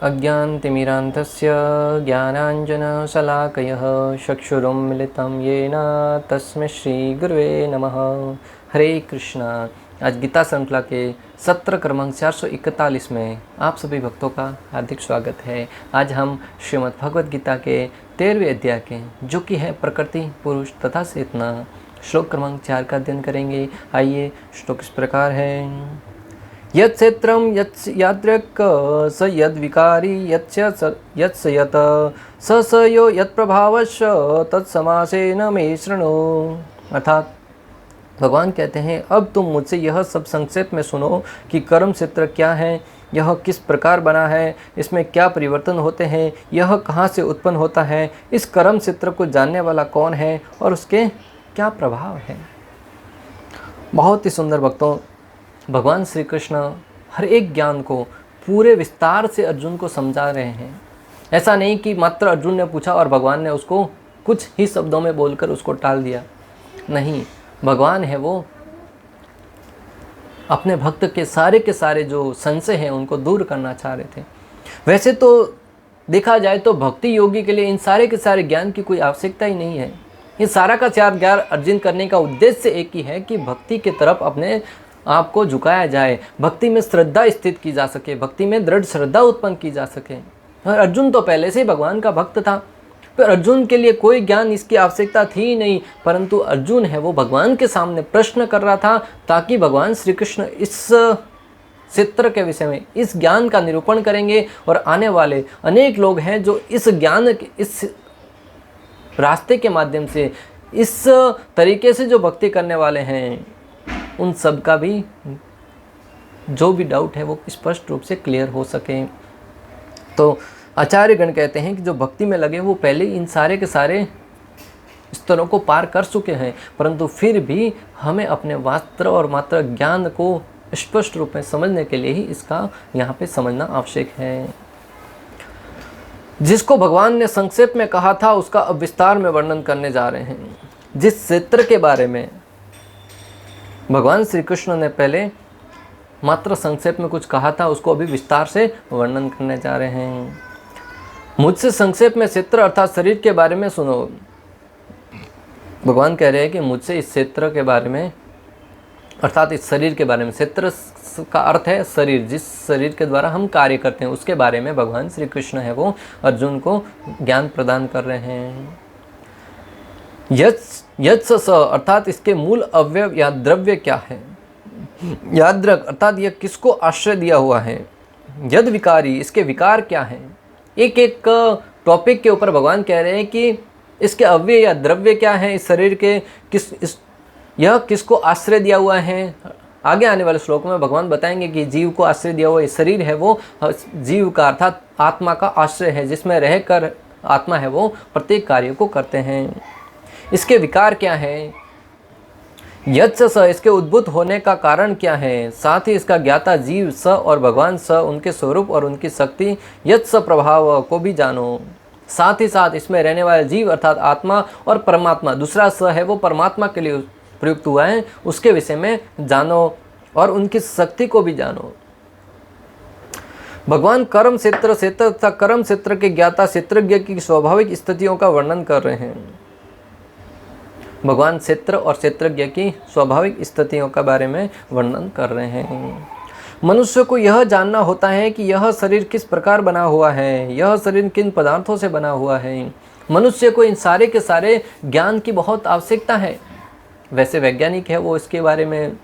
अज्ञानतिमिरान्धस्य ज्ञानाञ्जनशलाकयः चक्षुरुन्मिलितं येन तस्मै श्रीगुरुवे नमः। हरे कृष्णा। आज गीता श्रृंखला के सत्र क्रमांक 441 में आप सभी भक्तों का हार्दिक स्वागत है। आज हम श्रीमद् भगवद गीता के 13वें अध्याय के जो कि है प्रकृति, पुरुष तथा चेतना, श्लोक क्रमांक 4 का अध्ययन करेंगे। आइए, श्लोक इस प्रकार है। यत् क्षेत्रं यत् यादृक् स यद्विकारी यत् यत् स यो यत् प्रभावश्च तत्समासेन मे शृणु। अर्थात भगवान कहते हैं, अब तुम मुझसे यह सब संक्षेप में सुनो कि कर्म क्षेत्र क्या है, यह किस प्रकार बना है, इसमें क्या परिवर्तन होते हैं, यह कहाँ से उत्पन्न होता है, इस कर्म क्षेत्र को जानने वाला कौन है और उसके क्या प्रभाव है। बहुत ही सुंदर भक्तों, भगवान श्री कृष्ण हर एक ज्ञान को पूरे विस्तार से अर्जुन को समझा रहे हैं। ऐसा नहीं कि मात्र अर्जुन ने पूछा और भगवान ने उसको कुछ ही शब्दों में बोलकर उसको टाल दिया। नहीं, भगवान है वो अपने भक्त के सारे जो संशय हैं उनको दूर करना चाह रहे थे। वैसे तो देखा जाए तो भक्ति योगी के लिए इन सारे के सारे ज्ञान की कोई आवश्यकता ही नहीं है। ये सारा का सारा ज्ञान अर्जन करने का उद्देश्य एक ही है कि भक्ति की तरफ अपने आपको झुकाया जाए, भक्ति में श्रद्धा स्थित की जा सके, भक्ति में दृढ़ श्रद्धा उत्पन्न की जा सके। और अर्जुन तो पहले से ही भगवान का भक्त था, फिर अर्जुन के लिए कोई ज्ञान इसकी आवश्यकता थी ही नहीं, परंतु अर्जुन है वो भगवान के सामने प्रश्न कर रहा था ताकि भगवान श्री कृष्ण इस क्षेत्र के विषय में इस ज्ञान का निरूपण करेंगे और आने वाले अनेक लोग हैं जो इस ज्ञान इस रास्ते के माध्यम से इस तरीके से जो भक्ति करने वाले हैं उन सब का भी जो भी डाउट है वो स्पष्ट रूप से क्लियर हो सके। तो आचार्य गण कहते हैं कि जो भक्ति में लगे वो पहले इन सारे के सारे स्तरों को पार कर चुके हैं, परंतु फिर भी हमें अपने मात्र और मात्र ज्ञान को स्पष्ट रूप में समझने के लिए ही इसका यहाँ पे समझना आवश्यक है। जिसको भगवान ने संक्षेप में कहा था उसका अब विस्तार में वर्णन करने जा रहे हैं। जिस क्षेत्र के बारे में भगवान श्री कृष्ण ने पहले मात्र संक्षेप में कुछ कहा था उसको अभी विस्तार से वर्णन करने जा रहे हैं। मुझसे संक्षेप में क्षेत्र अर्थात शरीर के बारे में सुनो। भगवान कह रहे हैं कि मुझसे इस क्षेत्र के बारे में अर्थात इस शरीर के बारे में, क्षेत्र का अर्थ है शरीर, जिस शरीर के द्वारा हम कार्य करते हैं उसके बारे में भगवान श्री कृष्ण है वो अर्जुन को ज्ञान प्रदान कर रहे हैं। यत्स अर्थात इसके मूल अवयव या द्रव्य क्या है। याद्रक अर्थात यह किसको आश्रय दिया हुआ है। यद विकारी इसके विकार क्या है। एक एक टॉपिक के ऊपर भगवान कह रहे हैं कि इसके अवयव या द्रव्य क्या है, इस शरीर के यह किसको आश्रय दिया हुआ है। आगे आने वाले श्लोक में भगवान बताएंगे कि जीव को आश्रय दिया हुआ ये शरीर है वो जीव का अर्थात आत्मा का आश्रय है, जिसमें रहकर आत्मा है वो प्रत्येक कार्य को करते हैं। इसके विकार क्या है। यत्स स इसके उद्भूत होने का कारण क्या है। साथ ही इसका ज्ञाता जीव स और भगवान स उनके स्वरूप और उनकी शक्ति यत्स प्रभाव को भी जानो। साथ ही साथ इसमें रहने वाले जीव अर्थात आत्मा और परमात्मा, दूसरा स है वो परमात्मा के लिए प्रयुक्त हुआ है, उसके विषय में जानो और उनकी शक्ति को भी जानो। भगवान कर्म क्षेत्र तथा कर्म क्षेत्र के ज्ञाता क्षेत्रज्ञ की स्वाभाविक स्थितियों का वर्णन कर रहे हैं। भगवान क्षेत्र और क्षेत्रज्ञ की स्वाभाविक स्थितियों के बारे में वर्णन कर रहे हैं। मनुष्य को यह जानना होता है कि यह शरीर किस प्रकार बना हुआ है, यह शरीर किन पदार्थों से बना हुआ है। मनुष्य को इन सारे के सारे ज्ञान की बहुत आवश्यकता है। वैसे वैज्ञानिक है वो इसके बारे में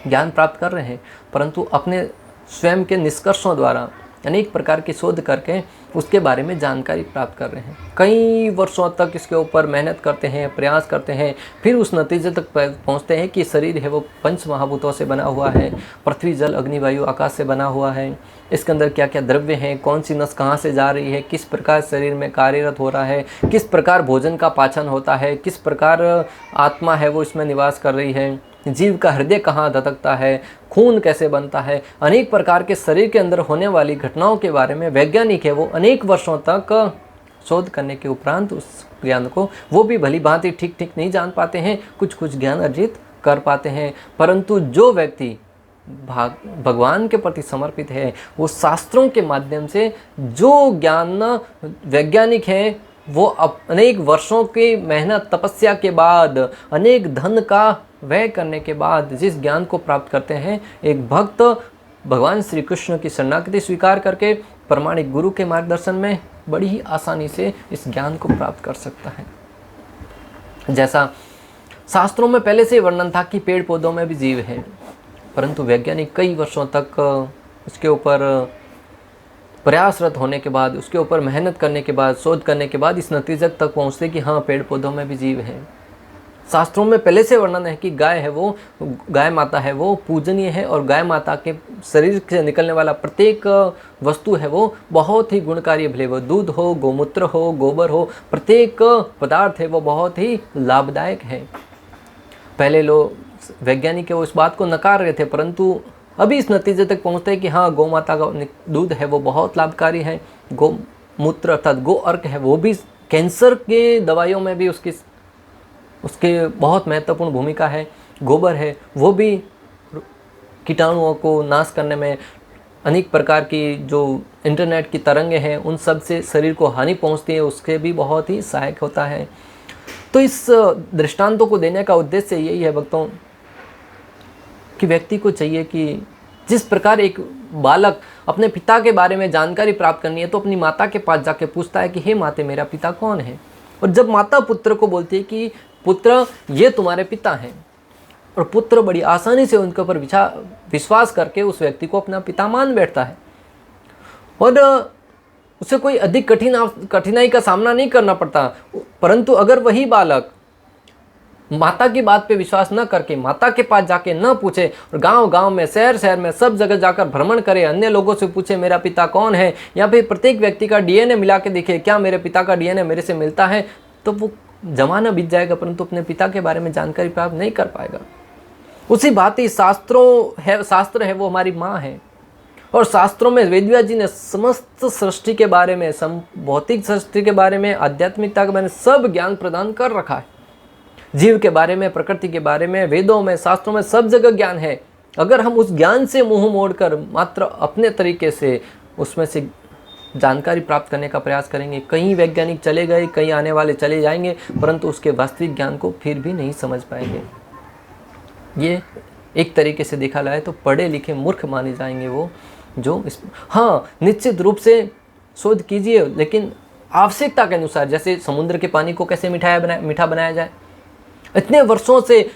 ज्ञान प्राप्त कर रहे हैं, परंतु अपने स्वयं के निष्कर्षों द्वारा अनेक प्रकार की शोध करके उसके बारे में जानकारी प्राप्त कर रहे हैं। कई वर्षों तक इसके ऊपर मेहनत करते हैं, प्रयास करते हैं, फिर उस नतीजे तक पहुंचते हैं कि शरीर है वो पंच महाभूतों से बना हुआ है, पृथ्वी जल अग्नि वायु आकाश से बना हुआ है। इसके अंदर क्या क्या द्रव्य हैं, कौन सी नस कहाँ से जा रही है, किस प्रकार शरीर में कार्यरत हो रहा है, किस प्रकार भोजन का पाचन होता है, किस प्रकार आत्मा है वो इसमें निवास कर रही है, जीव का हृदय कहाँ धधकता है, खून कैसे बनता है। अनेक प्रकार के शरीर के अंदर होने वाली घटनाओं के बारे में वैज्ञानिक है वो अनेक वर्षों तक शोध करने के उपरांत उस ज्ञान को वो भी भली भांति ठीक नहीं जान पाते हैं, कुछ ज्ञान अर्जित कर पाते हैं। परंतु जो व्यक्ति भगवान के प्रति समर्पित है, वो शास्त्रों के माध्यम से जो ज्ञान वैज्ञानिक हैं वो अनेक वर्षों की मेहनत तपस्या के बाद, अनेक धन का व्यय करने के बाद जिस ज्ञान को प्राप्त करते हैं, एक भक्त भगवान श्री कृष्ण की शरणागति स्वीकार करके प्रामाणिक गुरु के मार्गदर्शन में बड़ी ही आसानी से इस ज्ञान को प्राप्त कर सकता है। जैसा शास्त्रों में पहले से वर्णन था कि पेड़ पौधों में भी जीव है, परंतु वैज्ञानिक कई वर्षों तक उसके ऊपर प्रयासरत होने के बाद, उसके ऊपर मेहनत करने के बाद, शोध करने के बाद इस नतीजे तक पहुँचते कि हाँ, पेड़ पौधों में भी जीव है। शास्त्रों में पहले से वर्णन है कि गाय है वो, गाय माता है वो पूजनीय है, और गाय माता के शरीर से निकलने वाला प्रत्येक वस्तु है वो बहुत ही गुणकारी, भले वो दूध हो, गोमूत्र हो, गोबर हो, प्रत्येक पदार्थ है वो बहुत ही लाभदायक है। पहले लोग वैज्ञानिक वो इस बात को नकार रहे थे, परंतु अभी इस नतीजे तक पहुँचते हैं कि हाँ, गौ माता का दूध है वो बहुत लाभकारी है। गोमूत्र अर्थात गो अर्क है वो भी कैंसर के दवाइयों में भी उसके बहुत महत्वपूर्ण भूमिका है। गोबर है वो भी कीटाणुओं को नाश करने में, अनेक प्रकार की जो इंटरनेट की तरंगें हैं उन सब से शरीर को हानि पहुंचती है, उसके भी बहुत ही सहायक होता है। तो इस दृष्टांतों को देने का उद्देश्य यही है भक्तों कि व्यक्ति को चाहिए कि जिस प्रकार एक बालक अपने पिता के बारे में जानकारी प्राप्त करनी है तो अपनी माता के पास जाके पूछता है कि हे माते, मेरा पिता कौन है। और जब माता पुत्र को बोलती है कि पुत्र ये तुम्हारे पिता हैं, और पुत्र बड़ी आसानी से उनके ऊपर विश्वास करके उस व्यक्ति को अपना पिता मान बैठता है, और उसे कोई अधिक कठिनाई का सामना नहीं करना पड़ता। परंतु अगर वही बालक माता की बात पे विश्वास न करके, माता के पास जाके न पूछे, और गांव-गांव में, शहर में सब जगह जाकर भ्रमण करे, अन्य लोगों से पूछे मेरा पिता कौन है, या फिर प्रत्येक व्यक्ति का डीएनए मिला के देखे क्या मेरे पिता का डीएनए मेरे से मिलता है, तो वो जमाना बीत जाएगा परंतु अपने पिता के बारे में जानकारी प्राप्त नहीं कर पाएगा। उसी भांति शास्त्र है वो हमारी माँ है, और शास्त्रों में वेदव्यास जी ने समस्त सृष्टि के बारे में, भौतिक सृष्टि के बारे में, आध्यात्मिकता के बारे में सब ज्ञान प्रदान कर रखा है। जीव के बारे में, प्रकृति के बारे में, वेदों में, शास्त्रों में सब जगह ज्ञान है। अगर हम उस ज्ञान से मुंह मोड़कर मात्र अपने तरीके से उसमें से जानकारी प्राप्त करने का प्रयास करेंगे, कई वैज्ञानिक चले गए, कई आने वाले चले जाएंगे, परंतु उसके वास्तविक ज्ञान को फिर भी नहीं समझ पाएंगे। ये एक तरीके से देखा जाए तो पढ़े लिखे मूर्ख माने जाएंगे वो जो हाँ, निश्चित रूप से शोध कीजिए, लेकिन आवश्यकता के अनुसार। जैसे समुद्र के पानी को कैसे मीठा बनाया जाए, इतने वर्षों से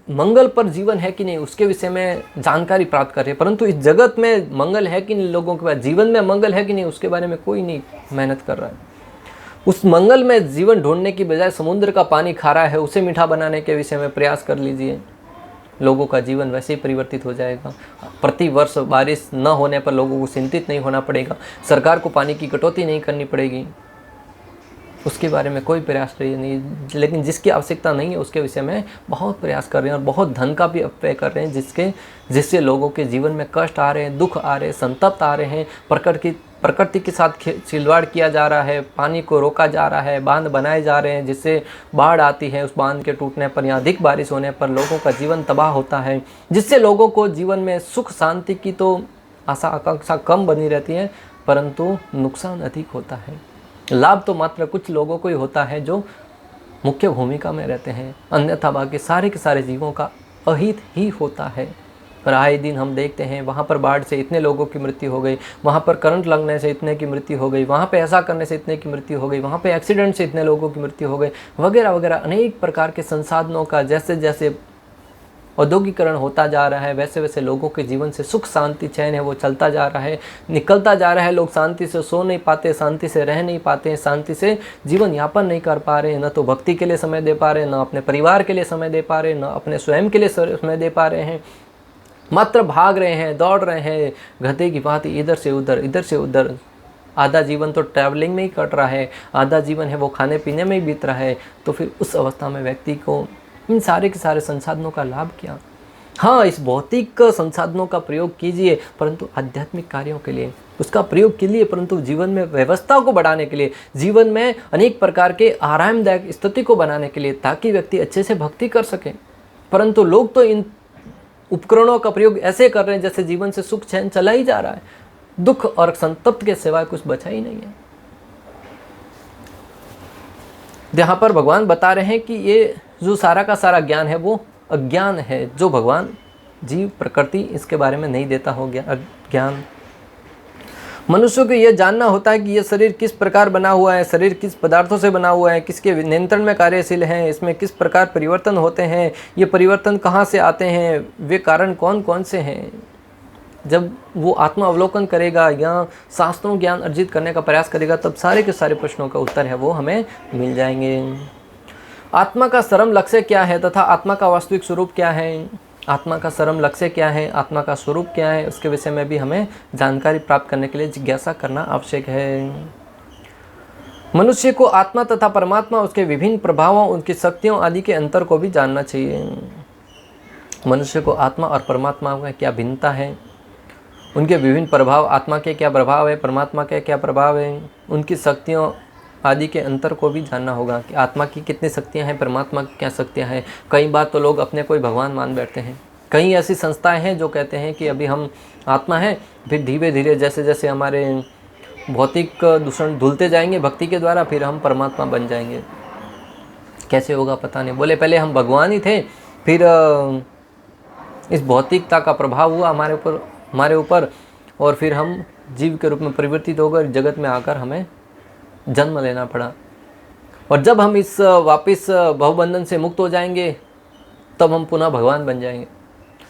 मंगल पर जीवन है कि नहीं उसके विषय में जानकारी प्राप्त कर रहे हैं, परंतु इस जगत में मंगल है कि नहीं, लोगों के पास जीवन में मंगल है कि नहीं उसके बारे में कोई नहीं मेहनत कर रहा है। उस मंगल में जीवन ढूंढने की बजाय समुद्र का पानी खारा है उसे मीठा बनाने के विषय में प्रयास कर लीजिए, लोगों का जीवन वैसे ही परिवर्तित हो जाएगा। प्रति वर्ष बारिश न होने पर लोगों को चिंतित नहीं होना पड़ेगा, सरकार को पानी की कटौती नहीं करनी पड़ेगी, उसके बारे में कोई प्रयास नहीं। लेकिन जिसकी आवश्यकता नहीं है उसके विषय में बहुत प्रयास कर रहे हैं, और बहुत धन का भी अपव्यय कर रहे हैं, जिससे लोगों के जीवन में कष्ट आ रहे हैं, दुख आ रहे हैं, संतप्त आ रहे हैं। प्रकृति के साथ खिलवाड़ किया जा रहा है, पानी को रोका जा रहा है, बांध बनाए जा रहे हैं जिससे बाढ़ आती है, उस बांध के टूटने पर या अधिक बारिश होने पर लोगों का जीवन तबाह होता है, जिससे लोगों को जीवन में सुख शांति की तो आशा आकांक्षा कम बनी रहती है, परंतु नुकसान अधिक होता है। लाभ तो मात्र कुछ लोगों को ही होता है जो मुख्य भूमिका में रहते हैं, अन्यथा बाकी सारे के सारे जीवों का अहित ही होता है। और आए दिन हम देखते हैं वहाँ पर बाढ़ से इतने लोगों की मृत्यु हो गई, वहाँ पर करंट लगने से इतने की मृत्यु हो गई, वहाँ पे ऐसा करने से इतने की मृत्यु हो गई, वहाँ पे एक्सीडेंट से इतने लोगों की मृत्यु हो गई, वगैरह वगैरह। अनेक प्रकार के संसाधनों का जैसे जैसे औद्योगिकरण होता जा रहा है वैसे वैसे लोगों के जीवन से सुख शांति चैन है वो चलता जा रहा है, निकलता जा रहा है। लोग शांति से सो नहीं पाते, शांति से रह नहीं पाते, शांति से जीवन यापन नहीं कर पा रहे, न तो भक्ति के लिए समय दे पा रहे, न अपने परिवार के लिए समय दे पा रहे, न अपने स्वयं के लिए समय दे पा रहे हैं, मात्र भाग रहे हैं, दौड़ रहे हैं गधे की भांति इधर से उधर, इधर से उधर। आधा जीवन तो ट्रैवलिंग में ही कट रहा है, आधा जीवन है वो खाने पीने में ही बीत रहा है। तो फिर उस अवस्था में व्यक्ति को इन सारे के सारे संसाधनों का लाभ क्या? हाँ, इस भौतिक संसाधनों का प्रयोग कीजिए, परंतु आध्यात्मिक कार्यों के लिए उसका प्रयोग कीजिए, परंतु जीवन में व्यवस्था को बढ़ाने के लिए, जीवन में अनेक प्रकार के आरामदायक स्थिति को बनाने के लिए, ताकि व्यक्ति अच्छे से भक्ति कर सके। परंतु लोग तो इन उपकरणों का प्रयोग ऐसे कर रहे हैं जैसे जीवन से सुख चैन चला ही जा रहा है, दुख और संतप्त के सिवाय कुछ बचा ही नहीं है। यहाँ पर भगवान बता रहे हैं कि ये जो सारा का सारा ज्ञान है वो अज्ञान है, जो भगवान जीव प्रकृति इसके बारे में नहीं देता हो ज्ञान। मनुष्य को यह जानना होता है कि यह शरीर किस प्रकार बना हुआ है, शरीर किस पदार्थों से बना हुआ है, किसके नियंत्रण में कार्यशील है, इसमें किस प्रकार परिवर्तन होते हैं, ये परिवर्तन कहाँ से आते हैं, वे कारण कौन कौन से हैं। जब वो आत्मा अवलोकन करेगा या शास्त्रों ज्ञान अर्जित करने का प्रयास करेगा तब सारे के सारे प्रश्नों का उत्तर है वो हमें मिल जाएंगे। आत्मा का परम लक्ष्य क्या है तथा आत्मा का वास्तविक स्वरूप क्या है, आत्मा का परम लक्ष्य क्या है, आत्मा का स्वरूप क्या है, उसके विषय में भी हमें जानकारी प्राप्त करने के लिए जिज्ञासा करना आवश्यक है। मनुष्य को आत्मा तथा परमात्मा, उसके विभिन्न प्रभावों, उनकी शक्तियों आदि के अंतर को भी जानना चाहिए। मनुष्य को आत्मा और परमात्मा में क्या भिन्नता है, उनके विभिन्न प्रभाव, आत्मा के क्या प्रभाव है, परमात्मा के क्या प्रभाव है, उनकी शक्तियों आदि के अंतर को भी जानना होगा कि आत्मा की कितनी शक्तियां हैं, परमात्मा की क्या शक्तियां हैं। कई बार तो लोग अपने कोई भगवान मान बैठते हैं। कई ऐसी संस्थाएं हैं जो कहते हैं कि अभी हम आत्मा हैं, फिर धीरे धीरे जैसे जैसे हमारे भौतिक दूषण धुलते जाएंगे भक्ति के द्वारा, फिर हम परमात्मा बन जाएंगे। कैसे होगा पता नहीं। बोले पहले हम भगवान ही थे, फिर इस भौतिकता का प्रभाव हुआ हमारे ऊपर और फिर हम जीव के रूप में परिवर्तित होकर जगत में आकर हमें जन्म लेना पड़ा। और जब हम इस वापस भवबंधन से मुक्त हो जाएंगे तब हम पुनः भगवान बन जाएंगे।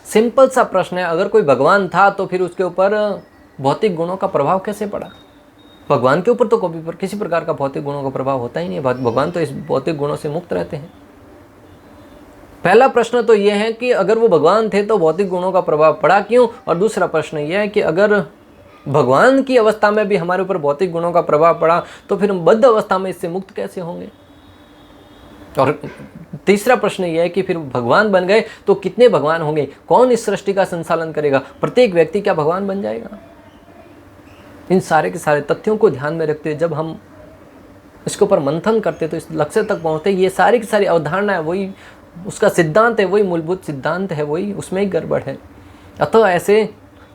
सिंपल सा प्रश्न है, अगर कोई भगवान था तो फिर उसके ऊपर भौतिक गुणों का प्रभाव कैसे पड़ा। भगवान के ऊपर तो कभी पर किसी प्रकार का भौतिक गुणों का प्रभाव होता ही नहीं। भगवान तो इस भौतिक गुणों से मुक्त रहते हैं। पहला प्रश्न तो यह है कि अगर वो भगवान थे तो भौतिक गुणों का प्रभाव पड़ा क्यों। और दूसरा प्रश्न यह है कि अगर भगवान की अवस्था में भी हमारे ऊपर भौतिक गुणों का प्रभाव पड़ा तो फिर हम बद्ध अवस्था में इससे मुक्त कैसे होंगे। और तीसरा प्रश्न यह है कि फिर भगवान बन गए तो कितने भगवान होंगे, कौन इस सृष्टि का संचालन करेगा, प्रत्येक व्यक्ति क्या भगवान बन जाएगा। इन सारे के सारे तथ्यों को ध्यान में रखते हुए जब हम इसके ऊपर मंथन करते तो इस लक्ष्य तक पहुंचते। ये सारी की सारी अवधारणा है, वही उसका सिद्धांत है, वही मूलभूत सिद्धांत है, वही उसमें ही गड़बड़ है। अतः ऐसे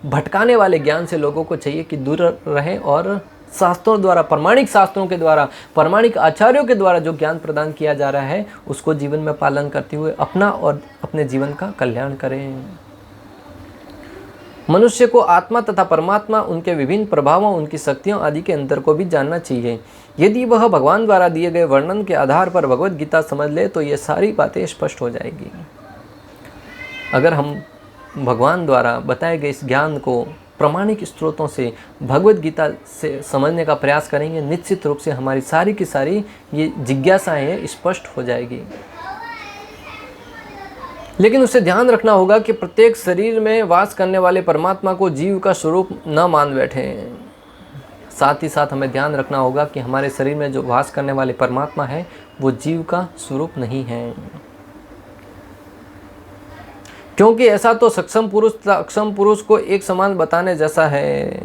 भटकाने वाले ज्ञान से लोगों को चाहिए कि दूर रहें और शास्त्रों द्वारा, प्रमाणिक शास्त्रों के द्वारा, प्रमाणिक आचार्यों के द्वारा जो ज्ञान प्रदान किया जा रहा है उसको जीवन में पालन करते हुए अपना और अपने जीवन का कल्याण करें। मनुष्य को आत्मा तथा परमात्मा, उनके विभिन्न प्रभावों, उनकी शक्तियों आदि के अंतर को भी जानना चाहिए। यदि वह भगवान द्वारा दिए गए वर्णन के आधार पर भगवत गीता समझ ले तो ये सारी बातें स्पष्ट हो जाएगी। अगर हम भगवान द्वारा बताए गए इस ज्ञान को प्रामाणिक स्रोतों से, भगवत गीता से समझने का प्रयास करेंगे, निश्चित रूप से हमारी सारी की सारी ये जिज्ञासाएं स्पष्ट हो जाएगी। लेकिन उसे ध्यान रखना होगा कि प्रत्येक शरीर में वास करने वाले परमात्मा को जीव का स्वरूप न मान बैठे। साथ ही साथ हमें ध्यान रखना होगा कि हमारे शरीर में जो वास करने वाले परमात्मा है वो जीव का स्वरूप नहीं है, क्योंकि ऐसा तो सक्षम पुरुष तथा अक्षम पुरुष को एक समान बताने जैसा है।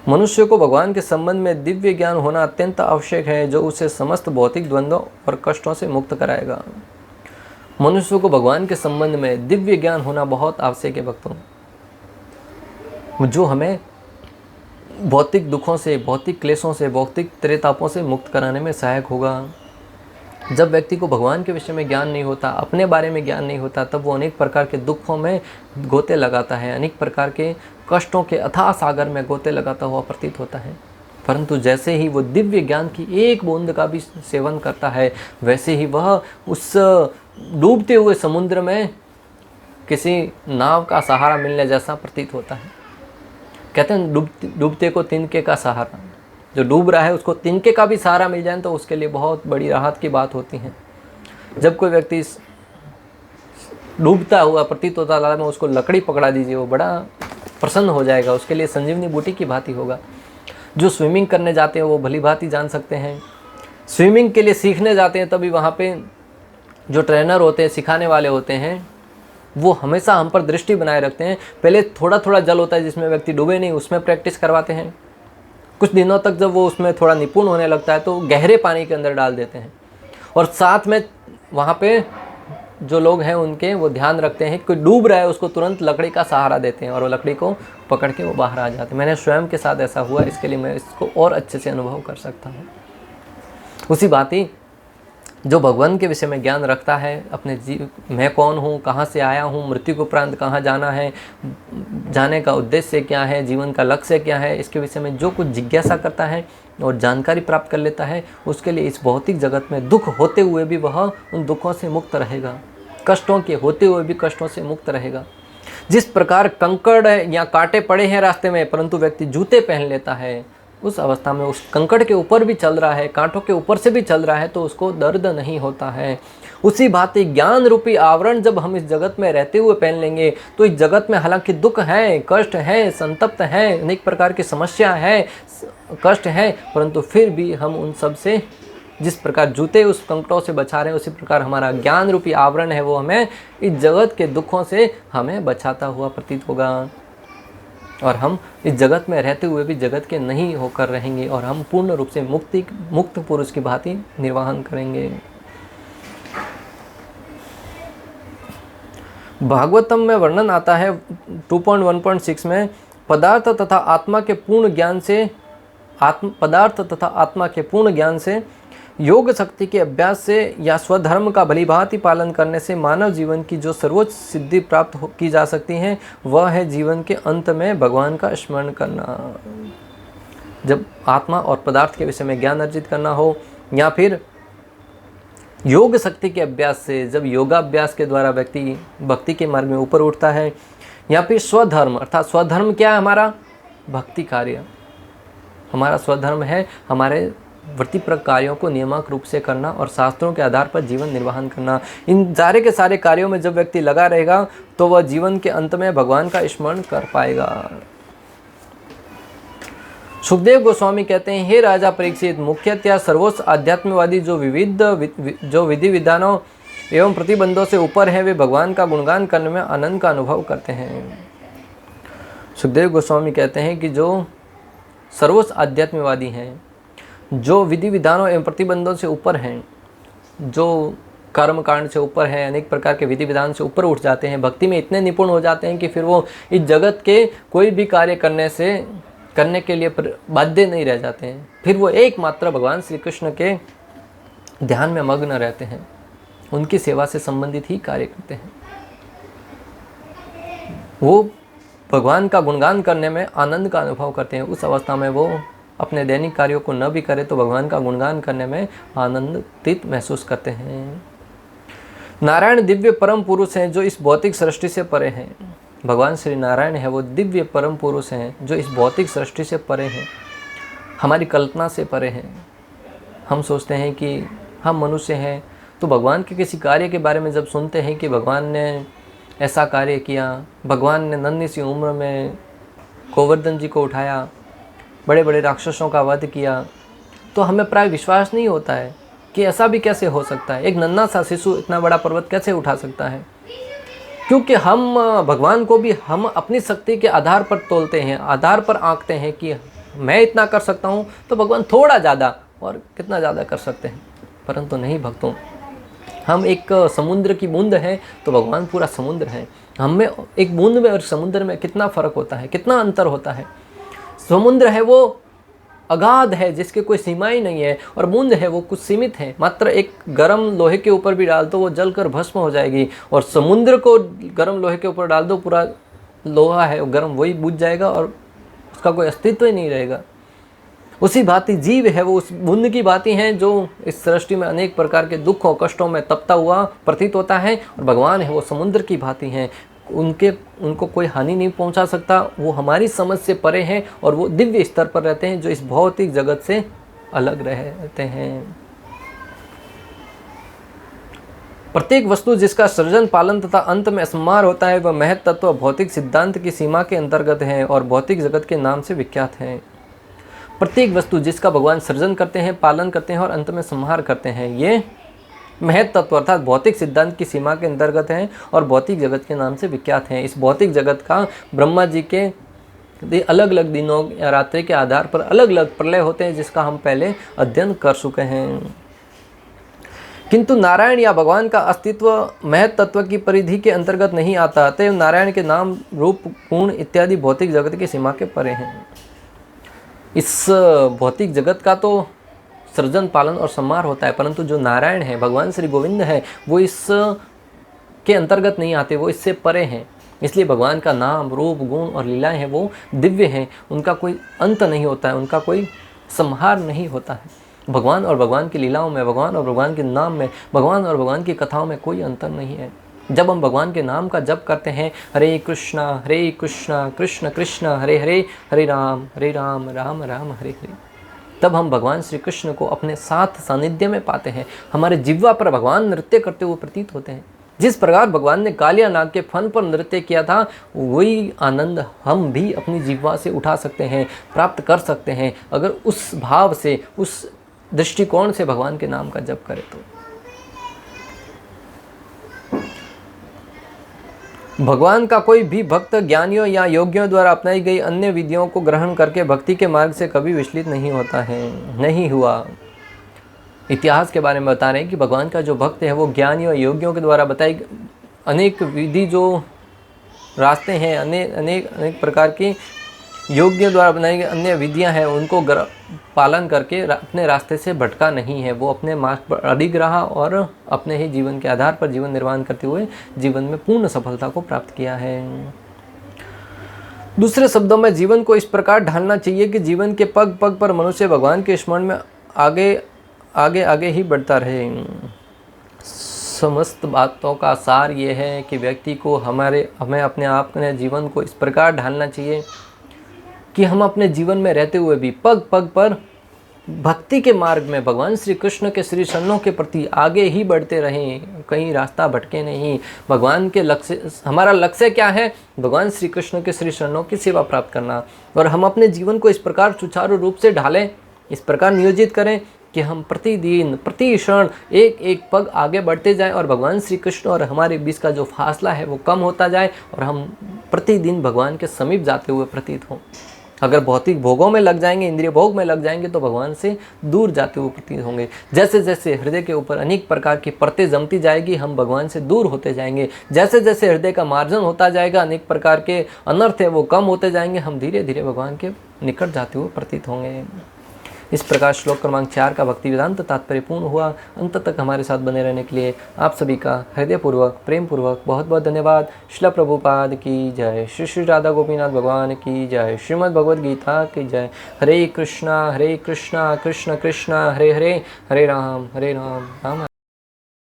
मनुष्य को भगवान के संबंध में दिव्य ज्ञान होना अत्यंत आवश्यक है, जो उसे समस्त भौतिक द्वंद्वों और कष्टों से मुक्त कराएगा। मनुष्य को भगवान के संबंध में दिव्य ज्ञान होना बहुत आवश्यक है भक्तों, जो हमें भौतिक दुखों से, भौतिक क्लेशों से, भौतिक त्रेतापों से मुक्त कराने में सहायक होगा। जब व्यक्ति को भगवान के विषय में ज्ञान नहीं होता, अपने बारे में ज्ञान नहीं होता, तब वो अनेक प्रकार के दुखों में गोते लगाता है, अनेक प्रकार के कष्टों के अथाह सागर में गोते लगाता हुआ प्रतीत होता है। परंतु जैसे ही वो दिव्य ज्ञान की एक बूंद का भी सेवन करता है, वैसे ही वह उस डूबते हुए समुद्र में किसी नाव का सहारा मिलने जैसा प्रतीत होता है। कहते हैं डूबते को तिनके का सहारा, जो डूब रहा है उसको तिनके का भी सहारा मिल जाए तो उसके लिए बहुत बड़ी राहत की बात होती है। जब कोई व्यक्ति डूबता हुआ प्रतीत होता है में उसको लकड़ी पकड़ा दीजिए, वो बड़ा प्रसन्न हो जाएगा, उसके लिए संजीवनी बूटी की भांति होगा। जो स्विमिंग करने जाते हैं वो भली भांति जान सकते हैं। स्विमिंग के लिए सीखने जाते हैं तभी वहाँ पे जो ट्रेनर होते हैं, सिखाने वाले होते हैं, वो हमेशा हम पर दृष्टि बनाए रखते हैं। पहले थोड़ा थोड़ा जल होता है जिसमें व्यक्ति डूबे नहीं, उसमें प्रैक्टिस करवाते हैं। कुछ दिनों तक जब वो उसमें थोड़ा निपुण होने लगता है तो गहरे पानी के अंदर डाल देते हैं और साथ में वहाँ पे जो लोग हैं उनके वो ध्यान रखते हैं, कोई डूब रहा है उसको तुरंत लकड़ी का सहारा देते हैं और वो लकड़ी को पकड़ के वो बाहर आ जाते हैं। मैंने स्वयं के साथ ऐसा हुआ, इसके लिए मैं इसको और अच्छे से अनुभव कर सकता हूँ। उसी बात ही जो भगवान के विषय में ज्ञान रखता है, अपने मैं कौन हूँ, कहाँ से आया हूँ, मृत्यु के उपरांत कहाँ जाना है, जाने का उद्देश्य क्या है, जीवन का लक्ष्य क्या है, इसके विषय में जो कुछ जिज्ञासा करता है और जानकारी प्राप्त कर लेता है, उसके लिए इस भौतिक जगत में दुख होते हुए भी वह उन दुखों से मुक्त रहेगा, कष्टों के होते हुए भी कष्टों से मुक्त रहेगा। जिस प्रकार कंकड़ या कांटे पड़े हैं रास्ते में, परंतु व्यक्ति जूते पहन लेता है, उस अवस्था में उस कंकड़ के ऊपर भी चल रहा है, कांटों के ऊपर से भी चल रहा है, तो उसको दर्द नहीं होता है। उसी भांति ज्ञान रूपी आवरण जब हम इस जगत में रहते हुए पहन लेंगे, तो इस जगत में हालांकि दुख है, कष्ट है, संतप्त है, अनेक प्रकार की समस्या है, कष्ट है, परंतु फिर भी हम उन सब से, जिस प्रकार जूते उस कंकड़ों से बचा रहे हैं, उसी प्रकार हमारा ज्ञान रूपी आवरण है वो हमें इस जगत के दुखों से हमें बचाता हुआ प्रतीत होगा। और हम इस जगत में रहते हुए भी जगत के नहीं होकर रहेंगे और हम पूर्ण रूप से मुक्त पुरुष की भांति निर्वाहन करेंगे। भागवतम में वर्णन आता है 2.1.6 में, पदार्थ तथा आत्मा के पूर्ण ज्ञान से योग शक्ति के अभ्यास से या स्वधर्म का भलीभांति पालन करने से मानव जीवन की जो सर्वोच्च सिद्धि प्राप्त की जा सकती है, वह है जीवन के अंत में भगवान का स्मरण करना। जब आत्मा और पदार्थ के विषय में ज्ञान अर्जित करना हो, या फिर योग शक्ति के अभ्यास से, जब योगाभ्यास के द्वारा व्यक्ति भक्ति के मार्ग में ऊपर उठता है, या फिर स्वधर्म, अर्थात स्वधर्म क्या है? हमारा भक्ति कार्य। हमारा स्वधर्म है हमारे वृत्तिपरक कार्यों को नियमित रूप से करना और शास्त्रों के आधार पर जीवन निर्वाहन करना। इन सारे के सारे कार्यों में जब व्यक्ति लगा रहेगा, तो वह जीवन के अंत में भगवान का स्मरण कर पाएगा। सुखदेव गोस्वामी कहते हैं, हे राजा परीक्षित, मुख्यतया सर्वोच्च आध्यात्मवादी जो विधि विधानों एवं प्रतिबंधों से ऊपर है, वे भगवान का गुणगान करने में आनंद का अनुभव करते हैं। सुखदेव गोस्वामी कहते हैं कि जो सर्वोच्च आध्यात्मवादी हैं, जो विधि विधानों एवं प्रतिबंधों से ऊपर हैं, जो कर्म कांड से ऊपर हैं, अनेक प्रकार के विधि विधान से ऊपर उठ जाते हैं, भक्ति में इतने निपुण हो जाते हैं कि फिर वो इस जगत के कोई भी कार्य करने के लिए बाध्य नहीं रह जाते हैं। फिर वो एकमात्र भगवान श्री कृष्ण के ध्यान में मग्न रहते हैं, उनकी सेवा से संबंधित ही कार्य करते हैं। वो भगवान का गुणगान करने में आनंद का अनुभव करते हैं। उस अवस्था में वो अपने दैनिक कार्यों को न भी करे तो भगवान का गुणगान करने में आनंदित महसूस करते हैं। नारायण दिव्य परम पुरुष हैं जो इस भौतिक सृष्टि से परे हैं। भगवान श्री नारायण है वो दिव्य परम पुरुष हैं जो इस भौतिक सृष्टि से परे हैं, हमारी कल्पना से परे हैं। हम सोचते हैं कि हम मनुष्य हैं, तो भगवान के किसी कार्य के बारे में जब सुनते हैं कि भगवान ने ऐसा कार्य किया, भगवान ने नन्ही सी उम्र में गोवर्धन जी को उठाया, बड़े बड़े राक्षसों का वध किया, तो हमें प्राय विश्वास नहीं होता है कि ऐसा भी कैसे हो सकता है। एक नन्हा सा शिशु इतना बड़ा पर्वत कैसे उठा सकता है? क्योंकि हम भगवान को भी हम अपनी शक्ति के आधार पर तोलते हैं, आधार पर आंकते हैं कि मैं इतना कर सकता हूँ, तो भगवान थोड़ा ज़्यादा और कितना ज़्यादा कर सकते हैं। परंतु नहीं भक्तों, हम एक समुद्र की बूंद है तो भगवान पूरा समुद्र है। हम में एक बूंद में और समुद्र में कितना फ़र्क होता है, कितना अंतर होता है। समुद्र है वो अगाध है जिसके कोई सीमा ही नहीं है, और बूंद है वो कुछ सीमित है। मात्र एक गर्म लोहे के ऊपर भी डाल दो वो जलकर भस्म हो जाएगी, और समुद्र को गर्म लोहे के ऊपर डाल दो, पूरा लोहा है वो गर्म वही बुझ जाएगा और उसका कोई अस्तित्व ही नहीं रहेगा। उसी भांति जीव है वो उस बूंद की भांति है जो इस सृष्टि में अनेक प्रकार के दुखों कष्टों में तपता हुआ प्रतीत होता है, और भगवान है वो समुद्र की भांति हैं। उनको कोई हानि नहीं पहुंचा सकता, वो हमारी समझ से परे हैं और वो दिव्य स्तर पर रहते हैं जो इस भौतिक जगत से अलग रहते हैं। प्रत्येक वस्तु जिसका सृजन, पालन तथा अंत में संहार होता है, वह महत तत्व भौतिक सिद्धांत की सीमा के अंतर्गत है और भौतिक जगत के नाम से विख्यात है। प्रत्येक वस्तु जिसका भगवान सृजन करते हैं, पालन करते हैं और अंत में संहार करते हैं, ये महत तत्व अर्थात भौतिक सिद्धांत की सीमा के अंतर्गत हैं और भौतिक जगत के नाम से विख्यात हैं। इस भौतिक जगत का ब्रह्मा जी के अलग अलग दिनों या रात्रि के आधार पर अलग अलग प्रलय होते हैं, जिसका हम पहले अध्ययन कर चुके हैं। किंतु नारायण या भगवान का अस्तित्व महत तत्व की परिधि के अंतर्गत नहीं आता, अतएव नारायण के नाम रूप गुण इत्यादि भौतिक जगत की सीमा के परे हैं। इस भौतिक जगत का तो सृजन पालन और संहार होता है, परंतु जो नारायण है, भगवान श्री गोविंद है, वो इस के अंतर्गत नहीं आते, वो इससे परे हैं। इसलिए भगवान का नाम रूप गुण और लीलाएं हैं वो दिव्य हैं, उनका कोई अंत नहीं होता है, उनका कोई संहार नहीं होता है। भगवान और भगवान की लीलाओं में, भगवान और भगवान के नाम में, भगवान और भगवान की कथाओं में कोई अंतर नहीं है। जब हम भगवान के नाम का जप करते हैं, हरे कृष्णा कृष्ण कृष्ण हरे हरे, हरे राम राम राम हरे हरे, तब हम भगवान श्री कृष्ण को अपने साथ सानिध्य में पाते हैं। हमारे जिह्वा पर भगवान नृत्य करते हुए प्रतीत होते हैं। जिस प्रकार भगवान ने कालिया नाग के फन पर नृत्य किया था, वही आनंद हम भी अपनी जिह्वा से उठा सकते हैं, प्राप्त कर सकते हैं, अगर उस भाव से, उस दृष्टिकोण से भगवान के नाम का जप करें तो। भगवान का कोई भी भक्त ज्ञानियों या योगियों द्वारा अपनाई गई अन्य विधियों को ग्रहण करके भक्ति के मार्ग से कभी विचलित नहीं होता है, नहीं हुआ। इतिहास के बारे में बता रहे हैं कि भगवान का जो भक्त है वो ज्ञानियों योगियों के द्वारा बताई अनेक विधि, जो रास्ते हैं, अनेक प्रकार की योगियों द्वारा बनाई गई अन्य विधियां हैं, उनको पालन करके अपने रास्ते से भटका नहीं है। वो अपने मार्ग पर अडिग रहा और अपने ही जीवन के आधार पर जीवन निर्वाह करते हुए जीवन में पूर्ण सफलता को प्राप्त किया है। दूसरे शब्दों में जीवन को इस प्रकार ढालना चाहिए कि जीवन के पग पग पर मनुष्य भगवान के स्मरण में आगे ही बढ़ता रहे। समस्त बातों का सार ये है कि व्यक्ति को हमें अपने अपने जीवन को इस प्रकार ढालना चाहिए कि हम अपने जीवन में रहते हुए भी पग पग पर भक्ति के मार्ग में भगवान श्री कृष्ण के श्री चरणों के प्रति आगे ही बढ़ते रहें, कहीं रास्ता भटके नहीं। भगवान के लक्ष्य, हमारा लक्ष्य क्या है? भगवान श्री कृष्ण के श्री चरणों की सेवा प्राप्त करना। और हम अपने जीवन को इस प्रकार सुचारू रूप से ढालें, इस प्रकार नियोजित करें कि हम प्रतिदिन प्रति क्षण एक एक पग आगे बढ़ते जाएं और भगवान श्री कृष्ण और हमारे बीच का जो फासला है वो कम होता जाए और हम प्रतिदिन भगवान के समीप जाते हुए प्रतीत हों। अगर भौतिक भोगों में लग जाएंगे, इंद्रिय भोग में लग जाएंगे, तो भगवान से दूर जाते हुए प्रतीत होंगे। जैसे जैसे हृदय के ऊपर अनेक प्रकार की परतें जमती जाएगी, हम भगवान से दूर होते जाएंगे। जैसे जैसे हृदय का मार्जन होता जाएगा, अनेक प्रकार के अनर्थ है वो कम होते जाएंगे, हम धीरे धीरे भगवान के निकट जाते हुए प्रतीत होंगे। इस प्रकार श्लोक क्रमांक 4 का भक्ति वेदांत तात्पर्य पूर्ण हुआ। अंत तक हमारे साथ बने रहने के लिए आप सभी का हृदयपूर्वक प्रेम पूर्वक बहुत बहुत धन्यवाद। श्रील प्रभुपाद की जय। श्री श्री राधा गोपीनाथ भगवान की जय। श्रीमद् भगवद गीता की जय। हरे कृष्णा कृष्ण कृष्ण हरे हरे, हरे राम राम